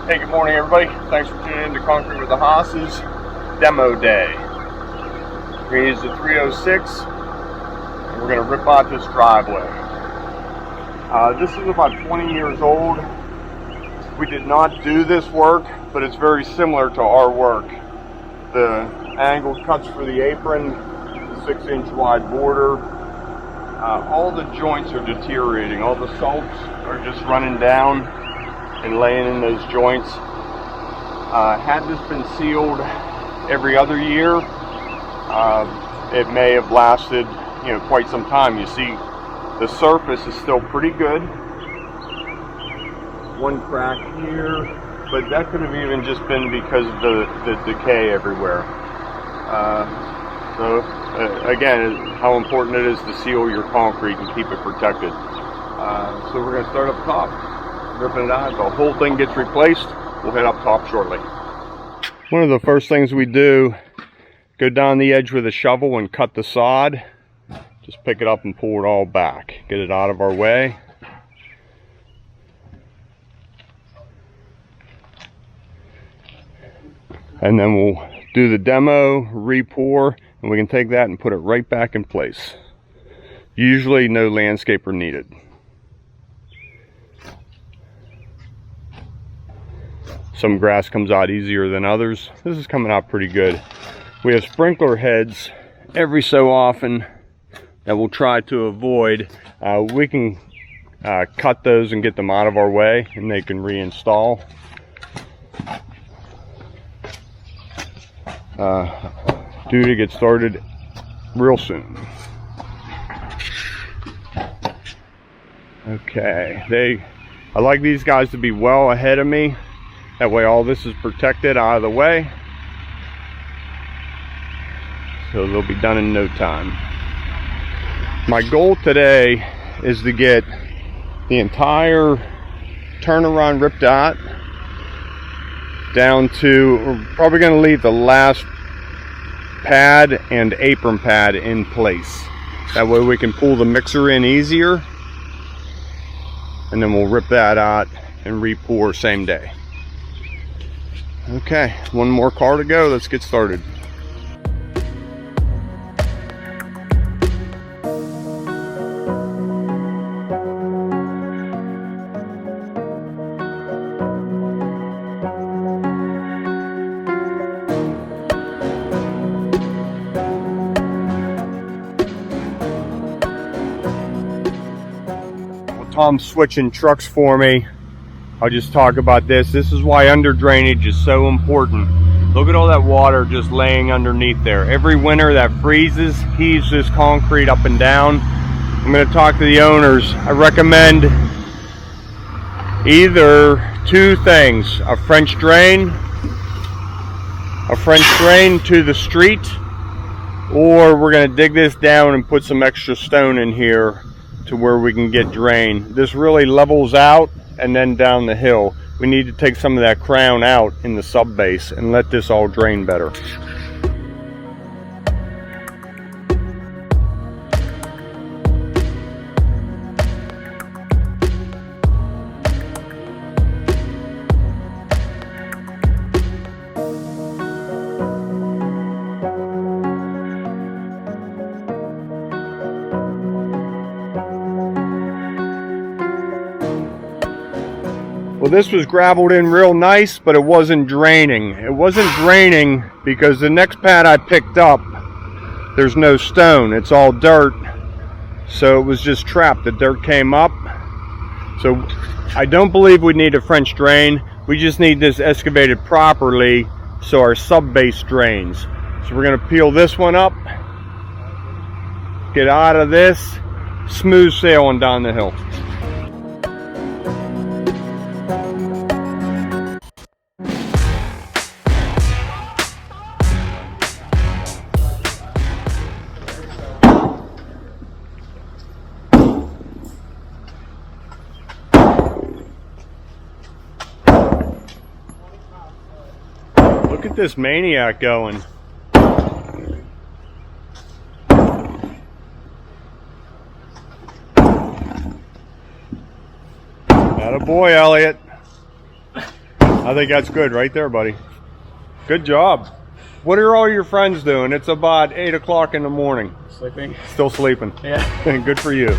Hey, good morning everybody. Thanks for tuning in to Concrete with the Hosses Demo Day. We're going to use the 306 and we're going to rip out this driveway. This is about 20 years old. We did not do this work, but it's very similar to our work. The angled cuts for the apron, the 6-inch wide border. All the joints are deteriorating. All the salts are just running down and laying in those joints. Had this been sealed every other year, it may have lasted, quite some time. You see, the surface is still pretty good. One crack here, but that could have even just been because of the decay everywhere. Again, how important it is to seal your concrete and keep it protected. So we're going to start up top. Ripping it out, the whole thing gets replaced. We'll head up top shortly. One of the first things we do, go down the edge with a shovel and cut the sod. Just pick it up and pull it all back. Get it out of our way. And then we'll do the demo, re-pour, and we can take that and put it right back in place. Usually no landscaper needed. Some grass comes out easier than others. This is coming out pretty good. We have sprinkler heads every so often that we'll try to avoid. We can cut those and get them out of our way, and they can reinstall. Due to get started real soon. Okay, I like these guys to be well ahead of me. That way all this is protected out of the way. So they'll be done in no time. My goal today is to get the entire turnaround ripped out down to, we're probably going to leave the last pad and apron pad in place. That way we can pull the mixer in easier. And then we'll rip that out and re-pour same day. Okay, one more car to go. Let's get started. Well, Tom's switching trucks for me. I'll just talk about this. This is why under drainage is so important. Look at all that water just laying underneath there. Every winter that freezes, heaves this concrete up and down. I'm going to talk to the owners. I recommend either two things: a French drain to the street, or we're going to dig this down and put some extra stone in here to where we can get drain. This really levels out and then down the hill. We need to take some of that crown out in the sub base and let this all drain better. Well, this was gravelled in real nice, but it wasn't draining. It wasn't draining because the next pad I picked up, there's no stone, it's all dirt. So it was just trapped. The dirt came up. So I don't believe we need a French drain. We just need this excavated properly so our sub base drains. So we're going to peel this one up, get out of this, smooth sailing down the hill. Look at this maniac going. Attaboy, Elliot. I think that's good right there, buddy. Good job. What are all your friends doing? It's about 8 o'clock in the morning. Sleeping. Still sleeping. Yeah. Good for you.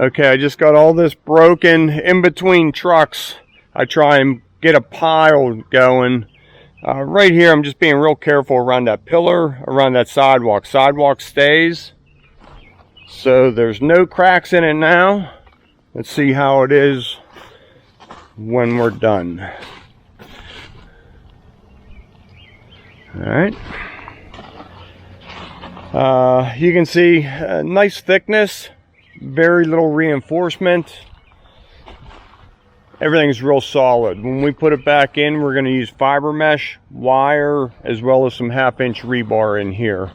Okay, I just got all this broken in between trucks. I try and get a pile going. Right here, I'm just being real careful around that pillar, around that sidewalk. Sidewalk stays, so there's no cracks in it now. Let's see how it is when we're done. All right. You can see a nice thickness. Very little reinforcement. Everything's real solid. When we put it back in, we're going to use fiber mesh wire as well as some 1/2-inch rebar in here.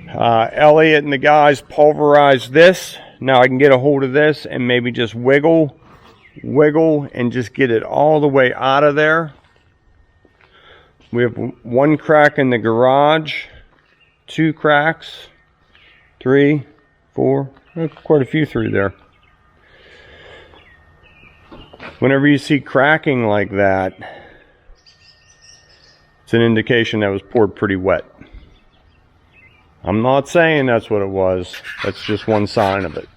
Elliot and the guys pulverized this. Now I can get a hold of this and maybe just wiggle and just get it all the way out of there. We have 1 crack in the garage, 2 cracks, 3, 4, quite a few through there. Whenever you see cracking like that, it's an indication that it was poured pretty wet. I'm not saying that's what it was. That's just one sign of it.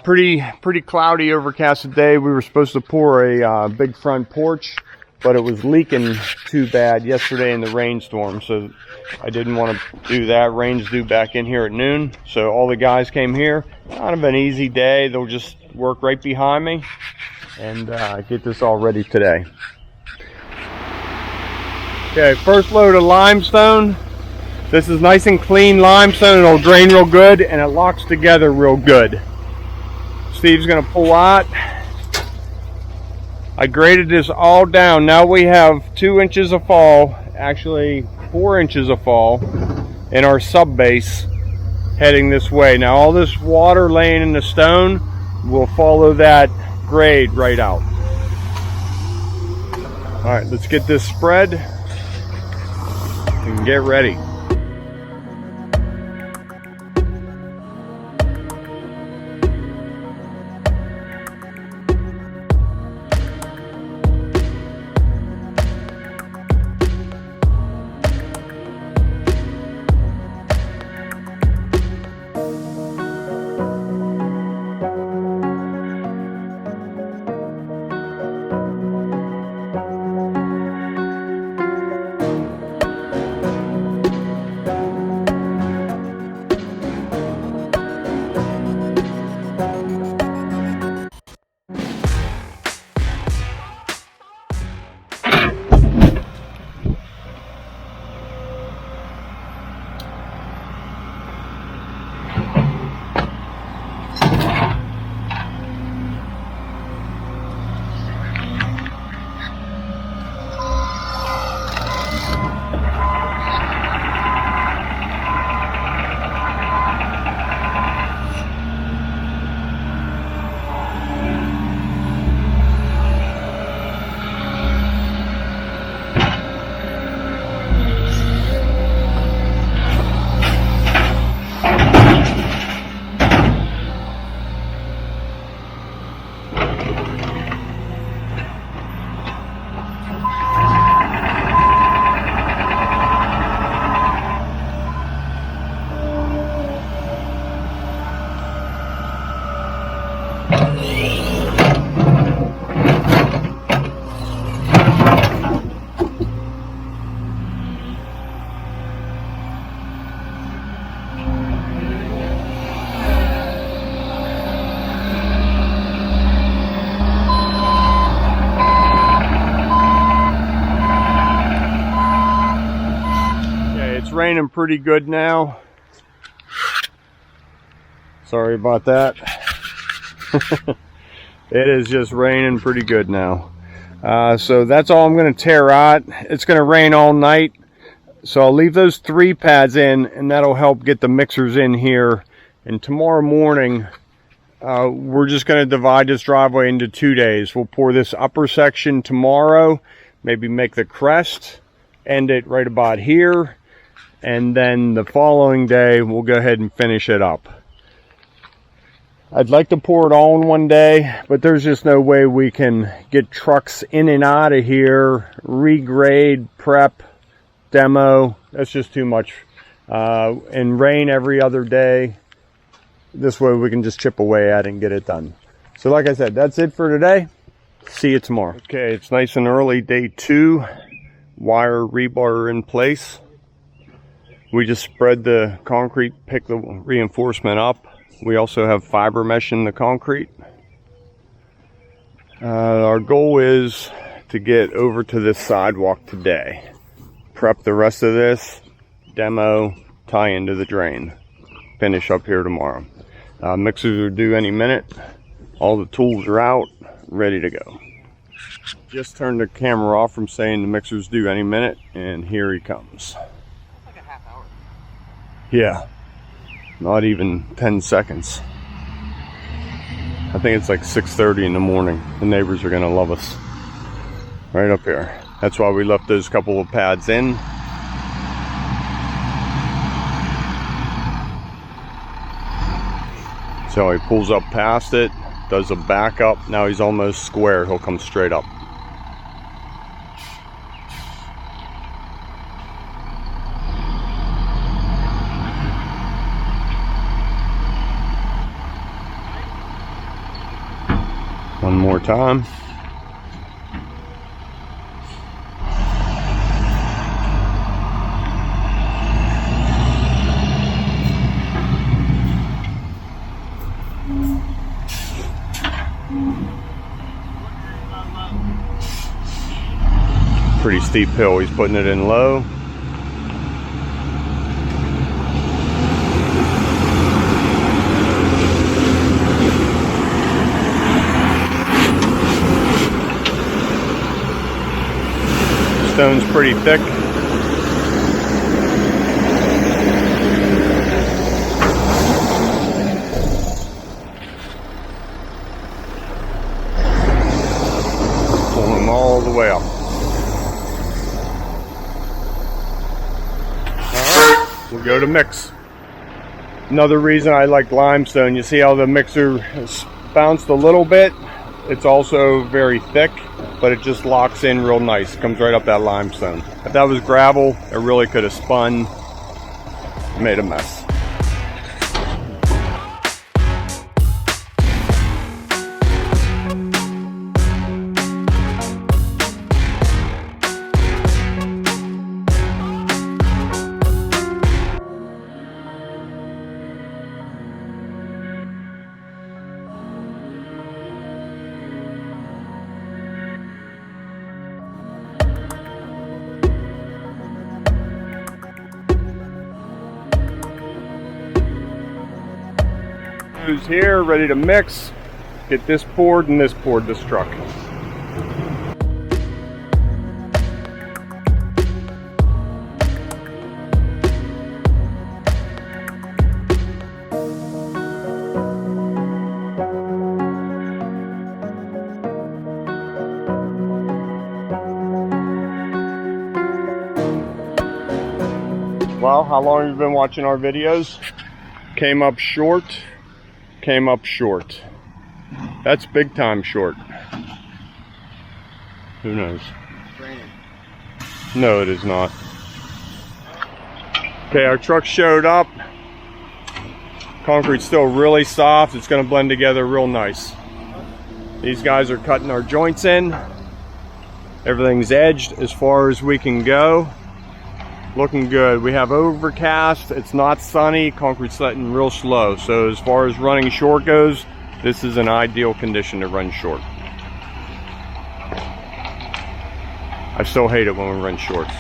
Pretty cloudy, overcast day. We were supposed to pour a big front porch, but it was leaking too bad yesterday in the rainstorm, so I didn't want to do that. Rain's due back in here at noon, so all the guys came here. Kind of an easy day. They'll just work right behind me and get this all ready today. Okay, first load of limestone. This is nice and clean limestone. It'll drain real good and it locks together real good. Steve's gonna pull out. I graded this all down. Now we have 2 inches of fall, actually 4 inches of fall in our sub base heading this way. Now all this water laying in the stone will follow that grade right out. All right, let's get this spread and get ready. Raining pretty good now. Sorry about that. It is just raining pretty good now. So that's all I'm going to tear out. It's going to rain all night, so I'll leave those 3 pads in and that'll help get the mixers in here. And tomorrow morning we're just going to divide this driveway into 2 days. We'll pour this upper section tomorrow, maybe make the crest, end it right about here, and then the following day we'll go ahead and finish it up. I'd like to pour it all in one day, but there's just no way we can get trucks in and out of here, regrade, prep, demo. That's just too much. And rain every other day. This way we can just chip away at it and get it done. So like I said, that's it for today. See you tomorrow. Okay, it's nice and early, day 2. Wire rebar in place. We just spread the concrete, pick the reinforcement up. We also have fiber mesh in the concrete. Our goal is to get over to this sidewalk today. Prep the rest of this, demo, tie into the drain. Finish up here tomorrow. Mixers are due any minute. All the tools are out, ready to go. Just turned the camera off from saying the mixer's due any minute, and here he comes. That's like a half hour. Yeah. Not even 10 seconds. I think it's like 6:30 in the morning. The neighbors are gonna love us. Right up here. That's why we left those couple of pads in. So he pulls up past it, does a backup. Now he's almost square. He'll come straight up. One more time. Pretty steep hill. He's putting it in low. Stone's pretty thick. Pull him all the way up. Alright, we'll go to mix. Another reason I like limestone, you see how the mixer has bounced a little bit? It's also very thick, but it just locks in real nice. Comes right up that limestone. If that was gravel, it really could have spun, made a mess. Who's here, ready to mix, get this poured and this poured, this truck. Well, how long have you been watching our videos? Came up short. Came up short. That's big time short. Who knows? It's raining. No, it is not. Okay, our truck showed up. Concrete's still really soft. It's going to blend together real nice. These guys are cutting our joints in. Everything's edged as far as we can go. Looking good. We have overcast. It's not sunny. Concrete's setting real slow. So as far as running short goes, this is an ideal condition to run short. I still hate it when we run shorts.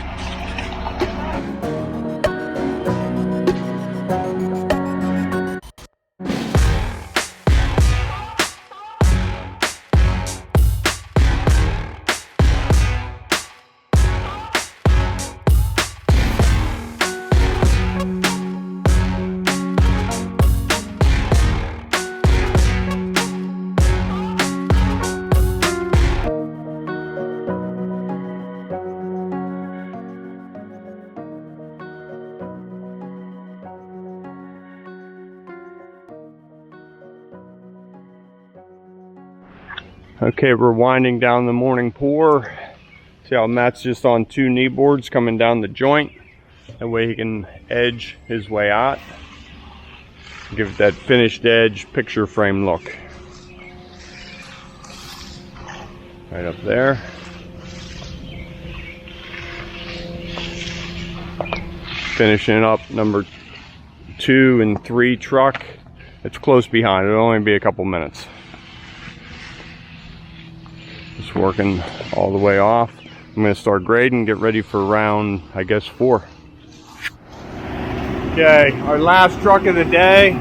Okay, we're winding down the morning pour. See how Matt's just on 2 knee boards coming down the joint. That way he can edge his way out. Give it that finished edge picture frame look. Right up there. Finishing up number 2 and 3 truck. It's close behind. It'll only be a couple minutes. Just working all the way off. I'm going to start grading, get ready for round, I guess, 4. Okay, our last truck of the day.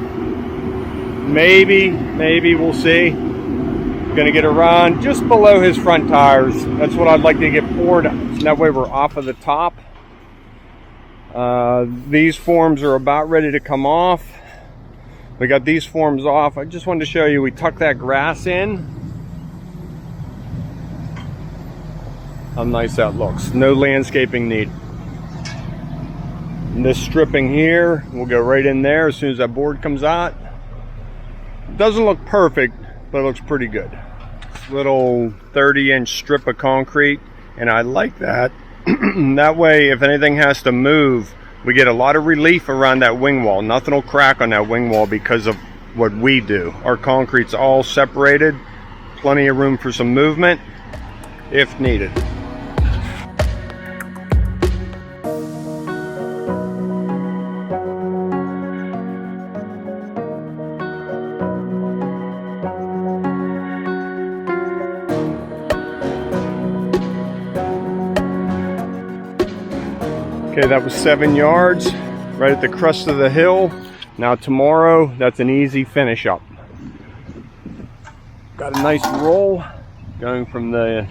Maybe we'll see. Gonna get a run just below his front tires. That's what I'd like to get poured. So that way we're off of the top. These forms are about ready to come off. We got these forms off. I just wanted to show you, we tuck that grass in. How nice that looks. No landscaping needed. And this stripping here will go right in there as soon as that board comes out. Doesn't look perfect, but it looks pretty good. Little 30-inch strip of concrete, and I like that. That way, if anything has to move, we get a lot of relief around that wing wall. Nothing will crack on that wing wall because of what we do. Our concrete's all separated, plenty of room for some movement if needed. Okay, that was 7 yards, right at the crest of the hill. Now tomorrow, that's an easy finish up. Got a nice roll going from the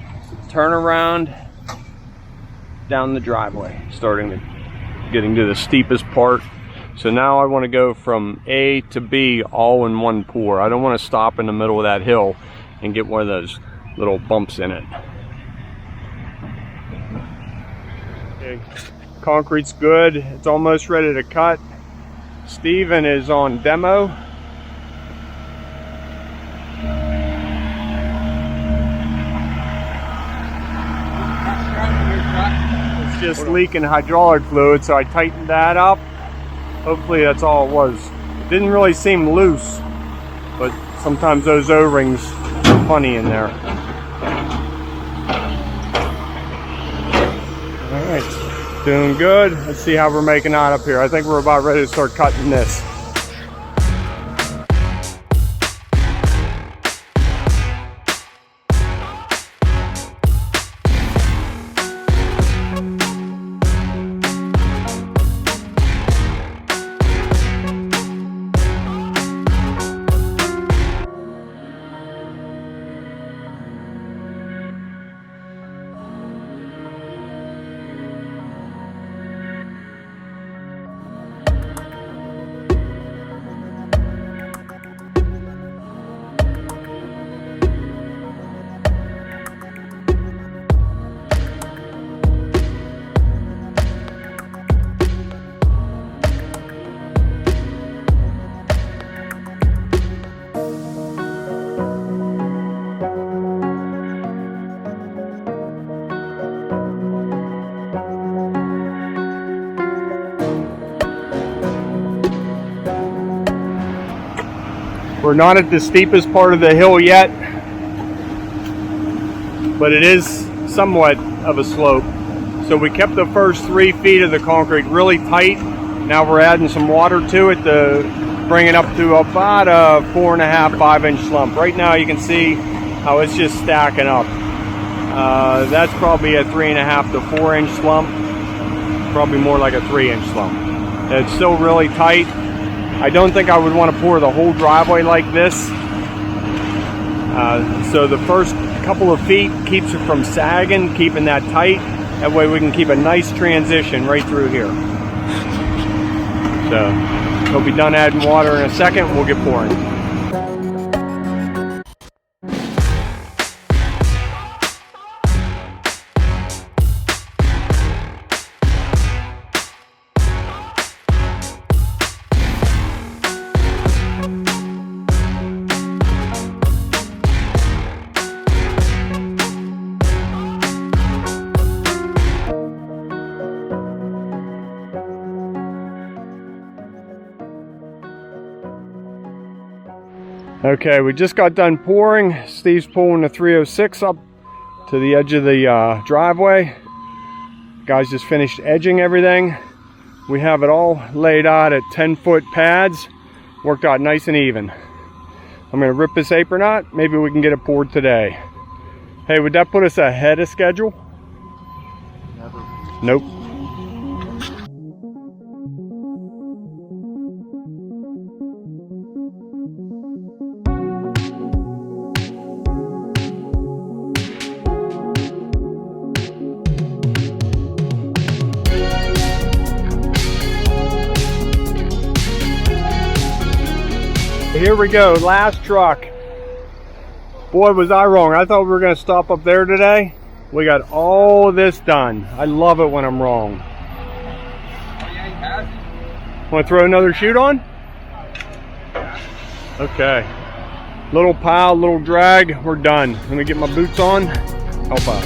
turnaround down the driveway, getting to the steepest part. So now I want to go from A to B all in one pour. I don't want to stop in the middle of that hill and get one of those little bumps in it. Okay. Concrete's good. It's almost ready to cut. Steven is on demo. It's just leaking hydraulic fluid, so I tightened that up. Hopefully that's all it was. It didn't really seem loose, but sometimes those O-rings are funny in there. All right. Doing good. Let's see how we're making out up here. I think we're about ready to start cutting this. We're not at the steepest part of the hill yet, but it is somewhat of a slope. So we kept the first 3 feet of the concrete really tight. Now we're adding some water to it to bring it up to about a 4.5, 5-inch slump. Right now you can see how it's just stacking up. That's probably a 3.5 to 4-inch slump. Probably more like a 3-inch slump. It's still really tight. I don't think I would want to pour the whole driveway like this. So the first couple of feet keeps it from sagging, keeping that tight. That way we can keep a nice transition right through here. So he'll be done adding water in a second. We'll get pouring. Okay, we just got done pouring. Steve's pulling the 306 up to the edge of the driveway. Guys just finished edging everything. We have it all laid out at 10-foot pads. Worked out nice and even. I'm gonna rip this apron out. Maybe we can get it poured today. Hey, would that put us ahead of schedule? Never. Nope. Here we go, last truck. Boy, was I wrong. I thought we were gonna stop up there today. We got all this done. I love it when I'm wrong. Want to throw another chute on? Okay. Little pile, little drag, we're done. Let me get my boots on, help out.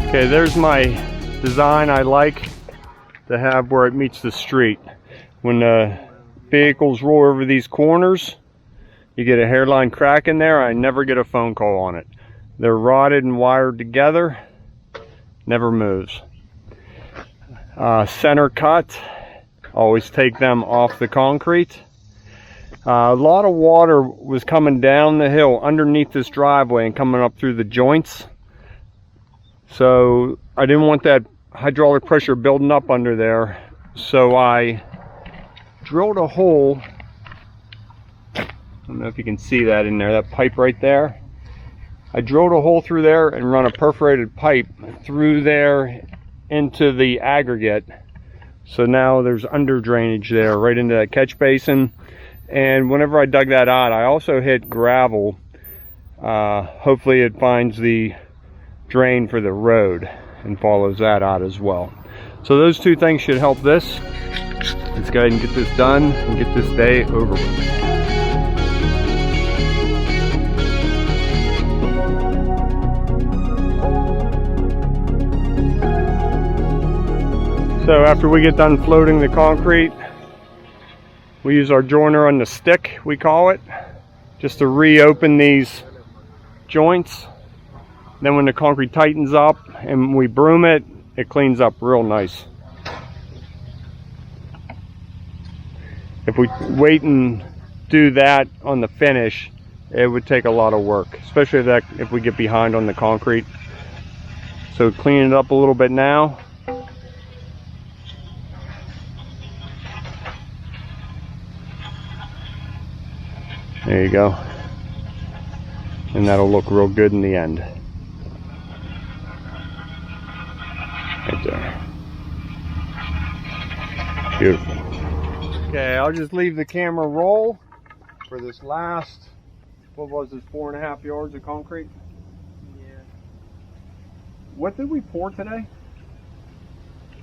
Okay, there's my design I like to have where it meets the street. When the vehicles roll over these corners, you get a hairline crack in there. I never get a phone call on it. They're rotted and wired together, never moves. Center cut, always take them off the concrete. A lot of water was coming down the hill underneath this driveway and coming up through the joints. So I didn't want that hydraulic pressure building up under there. So I drilled a hole. I don't know if you can see that in there, that pipe right there. I drilled a hole through there and run a perforated pipe through there into the aggregate. So now there's under drainage there right into that catch basin. And whenever I dug that out, I also hit gravel. Hopefully it finds the drain for the road and follows that out as well. So those two things should help this. Let's go ahead and get this done and get this day over with. So after we get done floating the concrete, we use our joiner on the stick, we call it, just to reopen these joints. Then when the concrete tightens up and we broom it, it cleans up real nice. If we wait and do that on the finish, it would take a lot of work, especially if we get behind on the concrete. So clean it up a little bit now. There you go. And that'll look real good in the end. Right there. Beautiful. Okay, I'll just leave the camera roll for this last, what was this, 4.5 yards of concrete? Yeah. What did we pour today?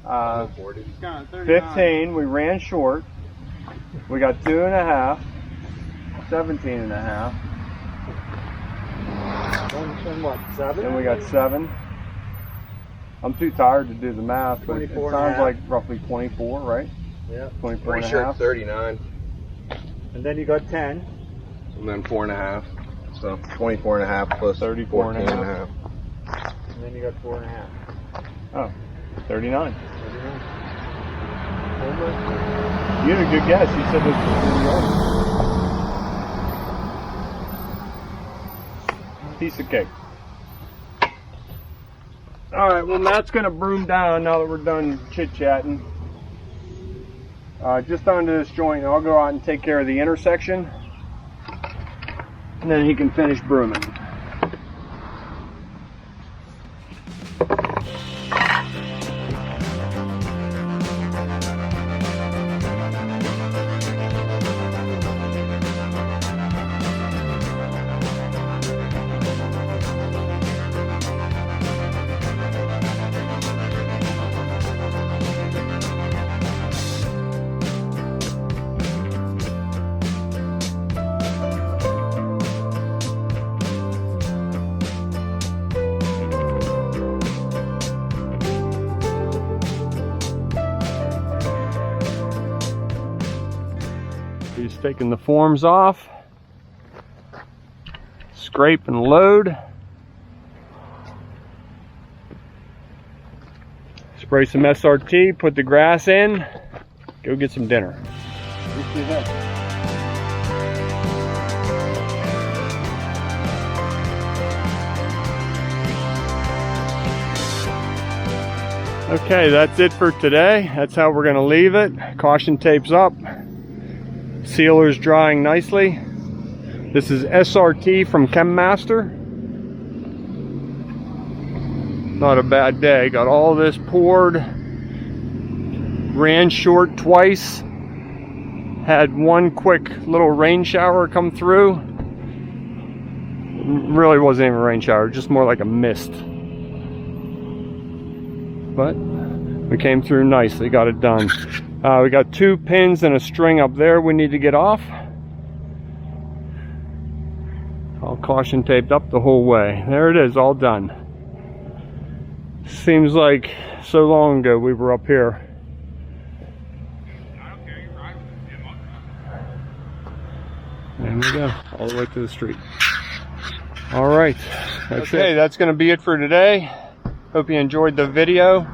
39. 15, we ran short. We got 2.5, 17.5. And what, 7? Then we got 7. I'm too tired to do the math, but it sounds like roughly 24, right? Yeah. 24 Pretty and a sure half. it's 39. And then you got 10. And then 4.5. So 24.5 plus 34 and a 14.5. And then you got 4.5. Oh, 39. 39. You had a good guess. You said it was 40 yards. piece of cake. All right, well, Matt's gonna broom down now that we're done chit-chatting. Just onto this joint, and I'll go out and take care of the intersection, and then he can finish brooming. He's taking the forms off, scrape and load, spray some SRT, put the grass in, go get some dinner. Okay, that's it for today. That's how we're going to leave it. Caution tape's up. Sealer's drying nicely. This is SRT from ChemMaster. Not a bad day. Got all this poured. Ran short twice. Had one quick little rain shower come through. Really wasn't even a rain shower, just more like a mist. But we came through nicely, got it done. We got 2 pins and a string up there we need to get off. All caution taped up the whole way. There it is, all done. Seems like so long ago we were up here. There we go, all the way to the street. All right, that's it. That's going to be it for today. Hope you enjoyed the video.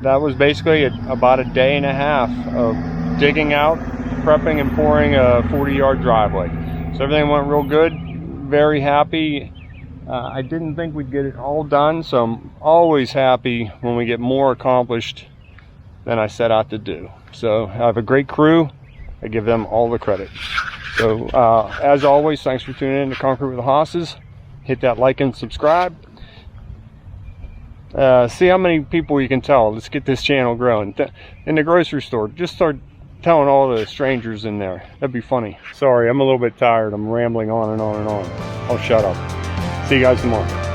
That was basically about a day and a half of digging out, prepping, and pouring a 40-yard driveway. So everything went real good. Very happy. I didn't think we'd get it all done, so I'm always happy when we get more accomplished than I set out to do. So I have a great crew. I give them all the credit. So as always, thanks for tuning in to Concrete with the Hosses. Hit that like and subscribe. See how many people you can tell. Let's get this channel growing. In the grocery store, just start telling all the strangers in there. That'd be funny. Sorry, I'm a little bit tired. I'm rambling on and on and on. I'll shut up. See you guys tomorrow.